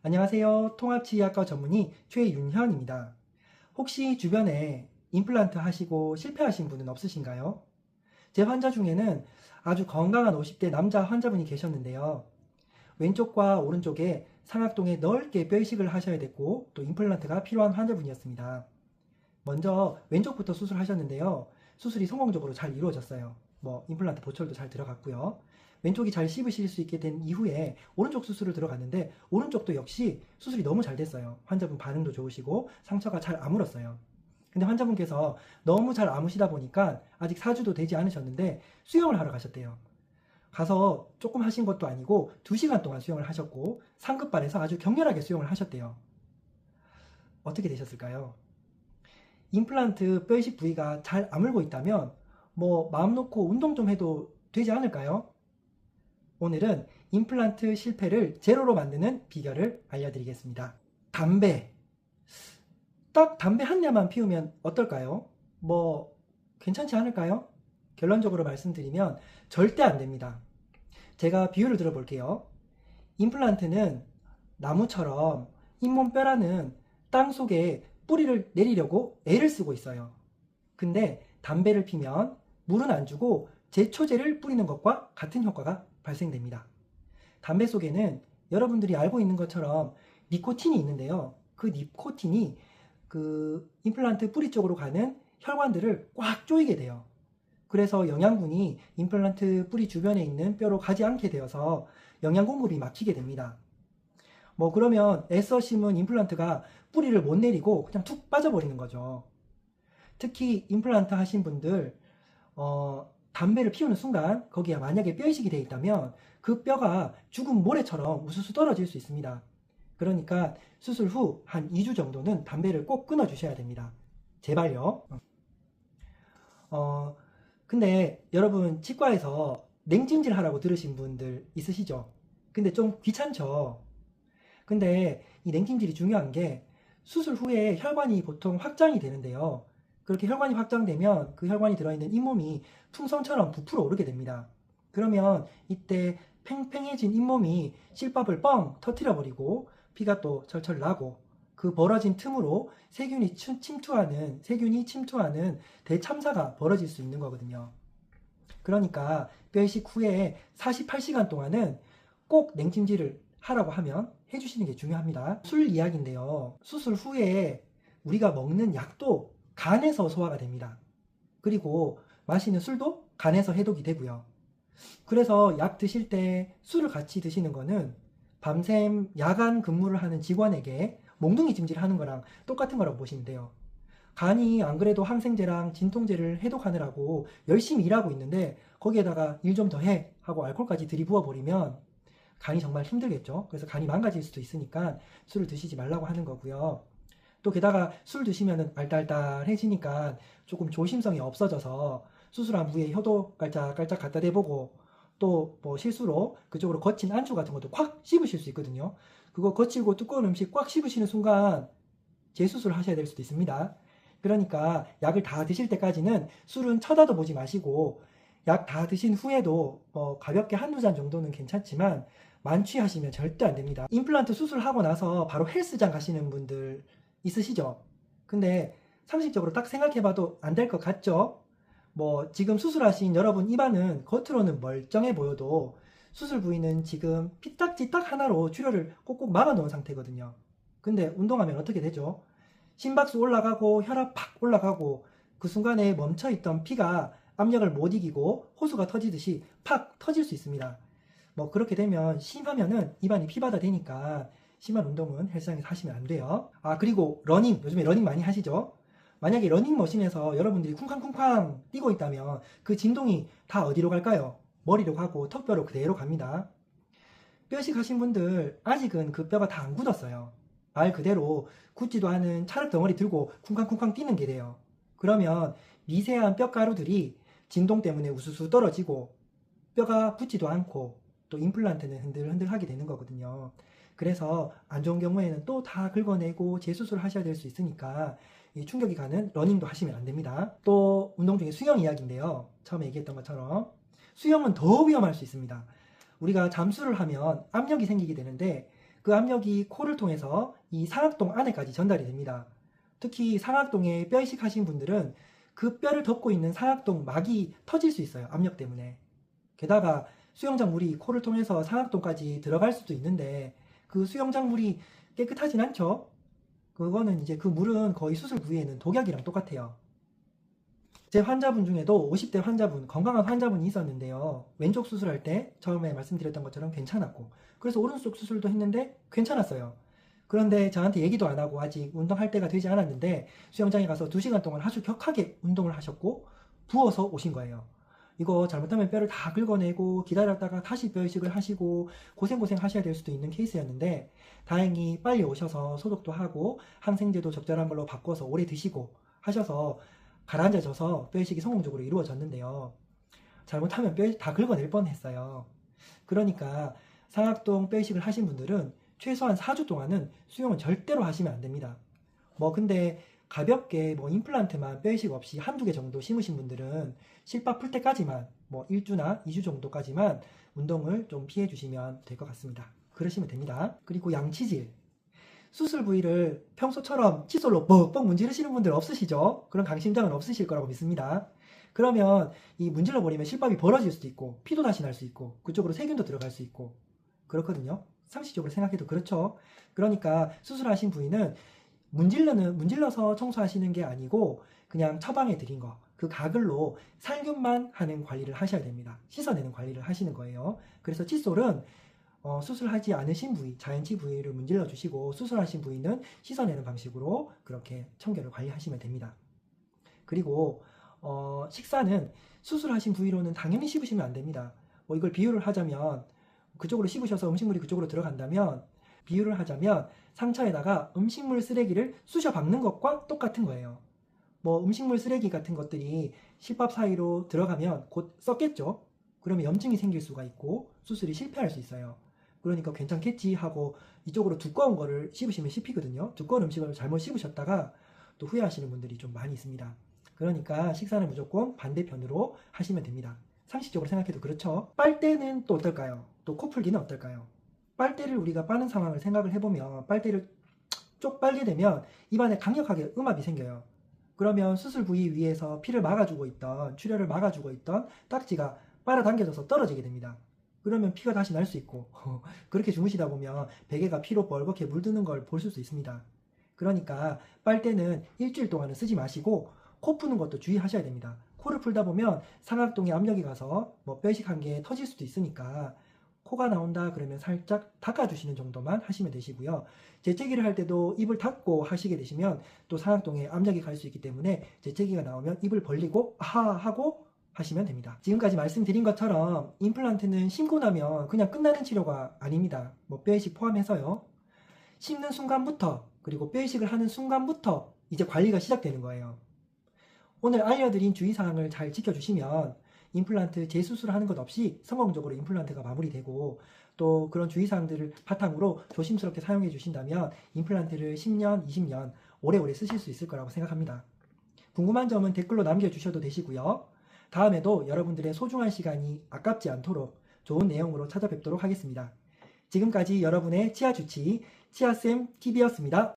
안녕하세요. 통합치의학과 전문의 최윤현입니다. 혹시 주변에 임플란트 하시고 실패하신 분은 없으신가요? 제 환자 중에는 아주 건강한 50대 남자 환자분이 계셨는데요. 왼쪽과 오른쪽에 상악동에 넓게 뼈이식을 하셔야 됐고 또 임플란트가 필요한 환자분이었습니다. 먼저 왼쪽부터 수술하셨는데요. 수술이 성공적으로 잘 이루어졌어요. 임플란트 보철도 잘 들어갔고요. 왼쪽이 잘 씹으실 수 있게 된 이후에 오른쪽 수술을 들어갔는데 오른쪽도 역시 수술이 너무 잘 됐어요. 환자분 반응도 좋으시고 상처가 잘 아물었어요. 근데 환자분께서 너무 잘 아무시다 보니까 아직 4주도 되지 않으셨는데 수영을 하러 가셨대요. 가서 조금 하신 것도 아니고 2시간 동안 수영을 하셨고 상급발에서 아주 격렬하게 수영을 하셨대요. 어떻게 되셨을까요? 임플란트 뼈이식 부위가 잘 아물고 있다면 마음 놓고 운동 좀 해도 되지 않을까요? 오늘은 임플란트 실패를 제로로 만드는 비결을 알려드리겠습니다. 담배. 딱 담배 한 대만 피우면 어떨까요? 괜찮지 않을까요? 결론적으로 말씀드리면 절대 안 됩니다. 제가 비유를 들어볼게요. 임플란트는 나무처럼 잇몸뼈라는 땅 속에 뿌리를 내리려고 애를 쓰고 있어요. 근데 담배를 피면 물은 안 주고 제초제를 뿌리는 것과 같은 효과가 발생됩니다. 담배 속에는 여러분들이 알고 있는 것처럼 니코틴이 있는데요. 그 니코틴이 그 임플란트 뿌리 쪽으로 가는 혈관들을 꽉 조이게 돼요. 그래서 영양분이 임플란트 뿌리 주변에 있는 뼈로 가지 않게 되어서 영양 공급이 막히게 됩니다. 그러면 애써 심은 임플란트가 뿌리를 못 내리고 그냥 툭 빠져버리는 거죠. 특히 임플란트 하신 분들 담배를 피우는 순간 거기에 만약에 뼈이식이 되어 있다면 그 뼈가 죽은 모래처럼 우수수 떨어질 수 있습니다. 그러니까 수술 후 한 2주 정도는 담배를 꼭 끊어 주셔야 됩니다. 제발요. 근데 여러분 치과에서 냉찜질 하라고 들으신 분들 있으시죠? 근데 좀 귀찮죠? 근데 이 냉찜질이 중요한 게 수술 후에 혈관이 보통 확장이 되는데요. 그렇게 혈관이 확장되면 그 혈관이 들어있는 잇몸이 풍선처럼 부풀어 오르게 됩니다. 그러면 이때 팽팽해진 잇몸이 실밥을 뻥 터뜨려 버리고 피가 또 철철 나고 그 벌어진 틈으로 세균이 침투하는 대참사가 벌어질 수 있는 거거든요. 그러니까 뼈이식 후에 48시간 동안은 꼭 냉찜질을 하라고 하면 해주시는 게 중요합니다. 술 이야기인데요. 수술 후에 우리가 먹는 약도 간에서 소화가 됩니다. 그리고 마시는 술도 간에서 해독이 되고요. 그래서 약 드실 때 술을 같이 드시는 거는 밤샘 야간 근무를 하는 직원에게 몽둥이 찜질하는 거랑 똑같은 거라고 보시면 돼요. 간이 안 그래도 항생제랑 진통제를 해독하느라고 열심히 일하고 있는데 거기에다가 일 좀 더 해 하고 알코올까지 들이부어 버리면 간이 정말 힘들겠죠. 그래서 간이 망가질 수도 있으니까 술을 드시지 말라고 하는 거고요. 또 게다가 술 드시면 알딸딸해지니까 조금 조심성이 없어져서 수술한 부위에 혀도 깔짝깔짝 갖다 대보고 또 실수로 그쪽으로 거친 안주 같은 것도 콱 씹으실 수 있거든요. 그거 거칠고 두꺼운 음식 꽉 씹으시는 순간 재수술을 하셔야 될 수도 있습니다. 그러니까 약을 다 드실 때까지는 술은 쳐다도 보지 마시고 약 다 드신 후에도 가볍게 한두 잔 정도는 괜찮지만 만취하시면 절대 안 됩니다. 임플란트 수술하고 나서 바로 헬스장 가시는 분들 있으시죠? 근데 상식적으로 딱 생각해봐도 안 될 것 같죠? 지금 수술하신 여러분 입안은 겉으로는 멀쩡해 보여도 수술 부위는 지금 피딱지 딱 하나로 출혈을 꼭꼭 막아 놓은 상태거든요. 근데 운동하면 어떻게 되죠? 심박수 올라가고 혈압 팍 올라가고 그 순간에 멈춰있던 피가 압력을 못 이기고 호수가 터지듯이 팍 터질 수 있습니다. 그렇게 되면 심하면은 입안이 피바다 되니까 심한 운동은 헬스장에서 하시면 안 돼요. 그리고 러닝, 요즘에 러닝 많이 하시죠? 만약에 러닝머신에서 여러분들이 쿵쾅쿵쾅 뛰고 있다면 그 진동이 다 어디로 갈까요? 머리로 가고 턱뼈로 그대로 갑니다. 뼈식 하신 분들 아직은 그 뼈가 다 안 굳었어요. 말 그대로 굳지도 않은 찰흙 덩어리 들고 쿵쾅쿵쾅 뛰는 게 돼요. 그러면 미세한 뼈가루들이 진동 때문에 우수수 떨어지고 뼈가 붙지도 않고 또 임플란트는 흔들흔들하게 되는 거거든요. 그래서 안 좋은 경우에는 또 다 긁어내고 재수술 하셔야 될 수 있으니까 이 충격이 가는 러닝도 하시면 안 됩니다. 또 운동 중에 수영 이야기인데요. 처음에 얘기했던 것처럼 수영은 더 위험할 수 있습니다. 우리가 잠수를 하면 압력이 생기게 되는데 그 압력이 코를 통해서 이 상악동 안에까지 전달이 됩니다. 특히 상악동에 뼈 이식하신 분들은 그 뼈를 덮고 있는 상악동 막이 터질 수 있어요. 압력 때문에. 게다가 수영장 물이 코를 통해서 상악동까지 들어갈 수도 있는데 그 수영장 물이 깨끗하진 않죠. 그거는 이제 그 물은 거의 수술 부위에는 독약이랑 똑같아요. 제 환자분 중에도 50대 환자분, 건강한 환자분이 있었는데요. 왼쪽 수술할 때 처음에 말씀드렸던 것처럼 괜찮았고, 그래서 오른쪽 수술도 했는데 괜찮았어요. 그런데 저한테 얘기도 안 하고 아직 운동할 때가 되지 않았는데 수영장에 가서 2시간 동안 아주 격하게 운동을 하셨고 부어서 오신 거예요. 이거 잘못하면 뼈를 다 긁어내고 기다렸다가 다시 뼈 이식을 하시고 고생 하셔야 될 수도 있는 케이스였는데 다행히 빨리 오셔서 소독도 하고 항생제도 적절한 걸로 바꿔서 오래 드시고 하셔서 가라앉아져서 뼈 이식이 성공적으로 이루어졌는데요. 잘못하면 뼈 다 긁어낼 뻔했어요. 그러니까 상악동 뼈 이식을 하신 분들은 최소한 4주 동안은 수영은 절대로 하시면 안 됩니다. 근데 가볍게 임플란트만 뼈 이식 없이 한두 개 정도 심으신 분들은 실밥 풀 때까지만 1주나 2주 정도까지만 운동을 좀 피해 주시면 될 것 같습니다. 그러시면 됩니다. 그리고 양치질. 수술 부위를 평소처럼 칫솔로 뻑뻑 문지르시는 분들 없으시죠? 그런 강심장은 없으실 거라고 믿습니다. 그러면 이 문질러 버리면 실밥이 벌어질 수도 있고 피도 다시 날 수 있고 그쪽으로 세균도 들어갈 수 있고 그렇거든요. 상식적으로 생각해도 그렇죠. 그러니까 수술하신 부위는 문질러서 청소하시는 게 아니고 그냥 처방해 드린 거, 그 가글로 살균만 하는 관리를 하셔야 됩니다. 씻어내는 관리를 하시는 거예요. 그래서 칫솔은 수술하지 않으신 부위, 자연치 부위를 문질러 주시고 수술하신 부위는 씻어내는 방식으로 그렇게 청결을 관리하시면 됩니다. 그리고 식사는 수술하신 부위로는 당연히 씹으시면 안 됩니다. 이걸 비유를 하자면 그쪽으로 씹으셔서 음식물이 그쪽으로 들어간다면 비유를 하자면 상처에다가 음식물 쓰레기를 쑤셔 박는 것과 똑같은 거예요. 음식물 쓰레기 같은 것들이 실밥 사이로 들어가면 곧 썩겠죠. 그러면 염증이 생길 수가 있고 수술이 실패할 수 있어요. 그러니까 괜찮겠지 하고 이쪽으로 두꺼운 거를 씹으시면 씹히거든요. 두꺼운 음식을 잘못 씹으셨다가 또 후회하시는 분들이 좀 많이 있습니다. 그러니까 식사는 무조건 반대편으로 하시면 됩니다. 상식적으로 생각해도 그렇죠. 빨대는 또 어떨까요? 또 코풀기는 어떨까요? 빨대를 우리가 빠는 상황을 생각을 해보면 빨대를 쪽 빨게 되면 입안에 강력하게 음압이 생겨요. 그러면 수술 부위 위에서 피를 막아주고 있던, 출혈을 막아주고 있던 딱지가 빨아당겨져서 떨어지게 됩니다. 그러면 피가 다시 날 수 있고 그렇게 주무시다 보면 베개가 피로 벌겋게 물드는 걸 보실 수 있습니다. 그러니까 빨대는 일주일 동안은 쓰지 마시고 코 푸는 것도 주의하셔야 됩니다. 코를 풀다 보면 상악동에 압력이 가서 뼈 이식한 게 터질 수도 있으니까 코가 나온다 그러면 살짝 닦아주시는 정도만 하시면 되시고요. 재채기를 할 때도 입을 닫고 하시게 되시면 또 상악동에 압력이 갈 수 있기 때문에 재채기가 나오면 입을 벌리고 아하 하고 하시면 됩니다. 지금까지 말씀드린 것처럼 임플란트는 심고 나면 그냥 끝나는 치료가 아닙니다. 뼈 이식 포함해서요. 심는 순간부터 그리고 뼈 이식을 하는 순간부터 이제 관리가 시작되는 거예요. 오늘 알려드린 주의사항을 잘 지켜주시면 임플란트 재수술하는 것 없이 성공적으로 임플란트가 마무리되고 또 그런 주의사항들을 바탕으로 조심스럽게 사용해 주신다면 임플란트를 10년, 20년 오래오래 쓰실 수 있을 거라고 생각합니다. 궁금한 점은 댓글로 남겨주셔도 되시고요. 다음에도 여러분들의 소중한 시간이 아깝지 않도록 좋은 내용으로 찾아뵙도록 하겠습니다. 지금까지 여러분의 치아주치 치아쌤TV였습니다.